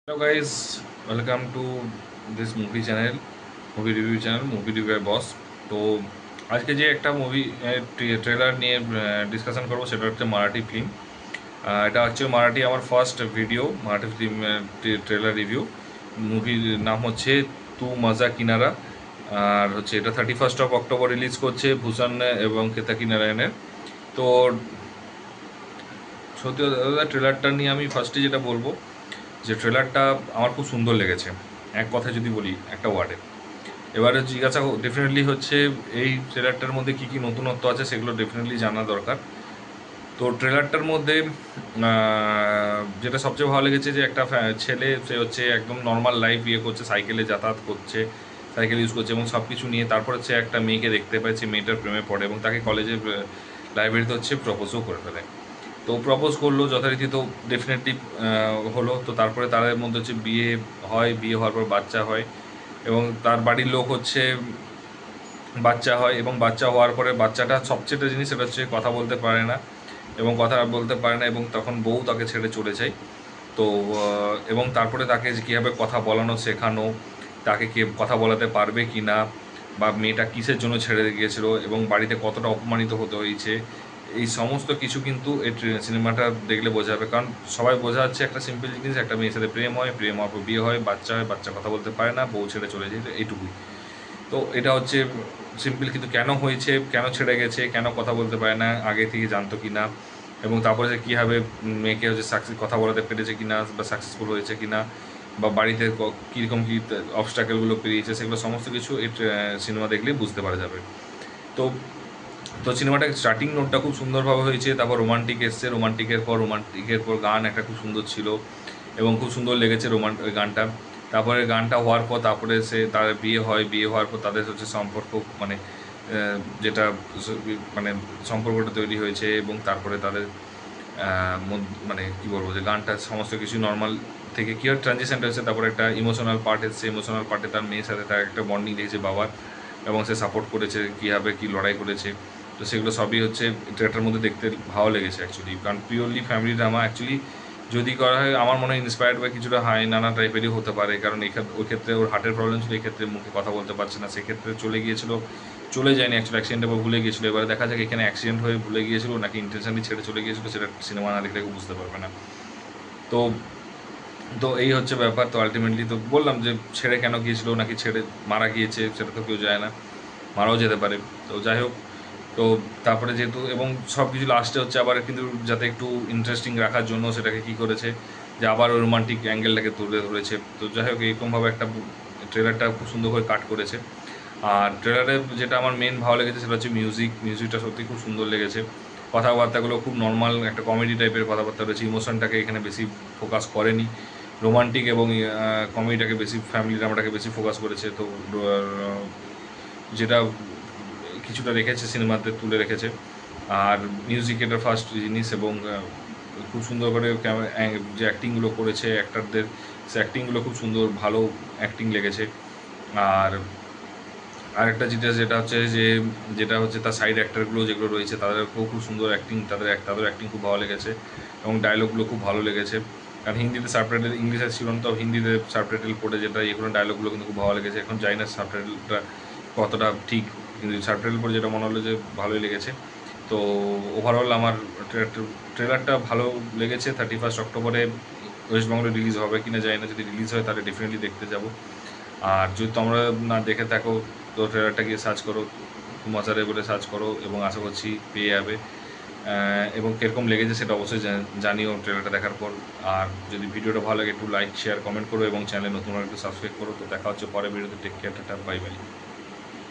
Hello guys, welcome to this movie channel, movie review channel, movie review boss. তো আজকে যে একটা movie trailer নিয়ে ডিসকাশন করবো সেটা হচ্ছে মারাঠি ফিল্ম। এটা হচ্ছে মারাঠি আমার first video Marathi film trailer review. মুভির নাম হচ্ছে তু মজা কিনারা। আর হচ্ছে এটা 31 অক্টোবর রিলিজ করছে ভূষণ এবং কেতাকি নারায়ণের। তো সত্যি কথা ট্রেলারটা নিয়ে আমি ফার্স্টে যেটা বলবো যে ট্রেলারটা আমার খুব সুন্দর লেগেছে, এক কথায় যদি বলি একটা ওয়ার্ডে। এবারে জিজ্ঞাসা ডেফিনেটলি হচ্ছে এই ট্রেলারটার মধ্যে কী কী নতুনত্ব আছে সেগুলো ডেফিনেটলি জানা দরকার। তো ট্রেলারটার মধ্যে যেটা সবচেয়ে ভালো লেগেছে যে একটা ছেলে, সে হচ্ছে একদম নর্মাল লাইফ করছে, সাইকেলে যাতায়াত করছে, সাইকেল ইউজ করছে এবং সব কিছু নিয়ে তারপর হচ্ছে একটা মেয়েকে দেখতে পাচ্ছে, মেয়েটার প্রেমে পড়ে এবং তাকে কলেজের লাইব্রেরিতে হচ্ছে প্রপোজও করে ফেলে। তো প্রপোজ করলো যথারীতি, তো ডেফিনেটলি হলো। তো তারপরে তাদের মধ্যে হচ্ছে বিয়ে হয়, বিয়ে হওয়ার পর বাচ্চা হয় এবং তার বাড়ির লোক হচ্ছে বাচ্চা হয় এবং বাচ্চা হওয়ার পরে বাচ্চাটা সবচেয়ে জিনিস সেটা হচ্ছে কথা বলতে পারে না এবং কথা বলতে পারে না এবং তখন বউ তাকে ছেড়ে চলে যায়। তো এবং তারপরে তাকে কীভাবে কথা বলানো শেখানো, তাকে কে কথা বলাতে পারবে কি না, বা মেয়েটা কিসের জন্য ছেড়ে গিয়েছিল এবং বাড়িতে কতটা অপমানিত হতে হয়েছে, এই সমস্ত কিছু কিন্তু এই সিনেমাটা দেখলে বোঝা যাবে। কারণ সবাই বোঝা যাচ্ছে একটা সিম্পল জিনিস, একটা মেয়ের সাথে প্রেম হয়, প্রেম হওয়ার পর বিয়ে হয়, বাচ্চা হয়, বাচ্চা কথা বলতে পারে না, বউ ছেড়ে চলে যায়, এইটুকুই। তো এটা হচ্ছে সিম্পল, কিন্তু কেন হয়েছে, কেন ছেড়ে গেছে, কেন কথা বলতে পারে না, আগে থেকে জানতো কি না, এবং তারপরে যে কীভাবে মেয়েকে হচ্ছে কথা বলাতে পেরেছে কিনা বা সাকসেসফুল হয়েছে কিনা, বা বাড়িতে কীরকম কী অবস্ট্রাকেলগুলো পেরিয়েছে, সেগুলো সমস্ত কিছু এই সিনেমা দেখলেই বুঝতে পারা যাবে। তো তো সিনেমাটা স্টার্টিং নোটটা খুব সুন্দরভাবে হয়েছে, তারপর রোমান্টিক এসছে, রোমান্টিকের পর গান একটা খুব সুন্দর ছিল এবং খুব সুন্দর লেগেছে ওই গানটা। তারপরে গানটা হওয়ার পর তারপরে তার বিয়ে হয়, বিয়ে হওয়ার পর তাদের হচ্ছে সম্পর্ক, মানে যেটা মানে সম্পর্কটা তৈরি হয়েছে এবং তারপরে তাদের মানে কী বলবো, যে গানটা সমস্ত কিছু নর্মাল থেকে কী হয় ট্রানজিশনটা হচ্ছে, তারপরে একটা ইমোশনাল পার্ট এসছে, ইমোশনাল পার্টে তার মেয়ের সাথে তার একটা বন্ডিং দেখেছে বাবার, এবং সে সাপোর্ট করেছে, কীভাবে কী লড়াই করেছে। তো সেগুলো সবই হচ্ছে থিয়েটারের মধ্যে দেখতে ভালো লেগেছে অ্যাকচুয়ালি। কারণ পিওরলি ফ্যামিলি ড্রামা অ্যাকচুয়ালি যদি করা হয় আমার মনে হয় ইন্সপায়ার্ড বা কিছুটা হাই নানা টাইপেরই হতে পারে। কারণ ওই ক্ষেত্রে ওর হার্টের প্রবলেম ছিল, এই ক্ষেত্রে মুখে কথা বলতে পারছে না, সেক্ষেত্রে চলে যায়নি অ্যাকচুয়ালি, অ্যাক্সিডেন্টের পর ভুলে গিয়েছিলো। এবারে দেখা যাক এখানে অ্যাক্সিডেন্ট হয়ে ভুলে গিয়েছিল নাকি ইন্টেনশনলি ছেড়ে চলে গিয়েছিলো, সেটা সিনেমা না দেখলে বুঝতে পারবে না। তো তো এই হচ্ছে ব্যাপার। তো আলটিমেটলি তো বললাম যে ছেড়ে কেন গিয়েছিল, নাকি ছেড়ে মারা গিয়েছে, সেটা তো কেউ যায় না, মারাও যেতে পারে। তো যাই হোক, তো তারপরে যেহেতু এবং সব কিছু লাস্টে হচ্ছে আবার কিন্তু যাতে একটু ইন্টারেস্টিং রাখার জন্য সেটাকে কী করেছে যে আবার ওই রোমান্টিক অ্যাঙ্গেলটাকে তুলে ধরেছে। তো যাই হোক, এরকমভাবে একটা ট্রেলারটা খুব সুন্দর করে কাট করেছে। আর ট্রেলারে যেটা আমার মেন ভালো লেগেছে সেটা হচ্ছে মিউজিকটা সত্যি খুব সুন্দর লেগেছে। কথাবার্তাগুলো খুব নর্মাল একটা কমেডি টাইপের কথাবার্তা রয়েছে, ইমোশনটাকে এখানে বেশি ফোকাস করেনি, রোমান্টিক এবং কমেডিটাকে বেশি, ফ্যামিলি ড্রামাটাকে বেশি ফোকাস করেছে। তো যেটা কিছুটা রেখেছে সিনেমাতে তুলে রেখেছে। আর মিউজিক এটা ফার্স্ট জিনিস, এবং খুব সুন্দর করে যে অ্যাক্টিংগুলো করেছে অ্যাক্টারদের, সে অ্যাক্টিংগুলো খুব সুন্দর, ভালো অ্যাক্টিং লেগেছে। আর আরেকটা যেটা হচ্ছে যেটা হচ্ছে তার সাইড অ্যাক্টারগুলো যেগুলো রয়েছে তাদেরকেও খুব সুন্দর অ্যাক্টিং, তাদের অ্যাক্টিং খুব ভালো লেগেছে এবং ডায়লগগুলো খুব ভালো লেগেছে। কারণ হিন্দিতে সাবটাইটেল, ইংলিশে ছিল না, তো হিন্দিতে সাবটাইটেল পড়ে যেটা এগুলো ডায়লগগুলো কিন্তু খুব ভালো লেগেছে। এখন জানি না সাবটাইটেলটা কতটা ঠিক, কিন্তু সাবটাইটেল পড়ে যেটা মনে হলো যে ভালোই লেগেছে। তো ওভারঅল আমার ট্রেলারটা ভালো লেগেছে। 31 অক্টোবরে ওয়েস্টবেঙ্গলে রিলিজ হবে কিনা জানি না, যদি রিলিজ হয় তাহলে ডেফিনেটলি দেখতে যাব। আর যদি তোমরা না দেখে থাকো তো ট্রেলারটা গিয়ে সার্চ করো, মজারে বলে সার্চ করো এবং আশা করছি পেয়ে যাবে। এবং কীরকম লেগেছে সেটা অবশ্যই জানিও ট্রেলারটা দেখার পর। আর যদি ভিডিওটা ভালো লাগে একটু লাইক, শেয়ার, কমেন্ট করো এবং চ্যানেলে নতুন একটু সাবস্ক্রাইব করো। তো দেখা হচ্ছে পরে ভিডিওতে। Take care, tata, bye by.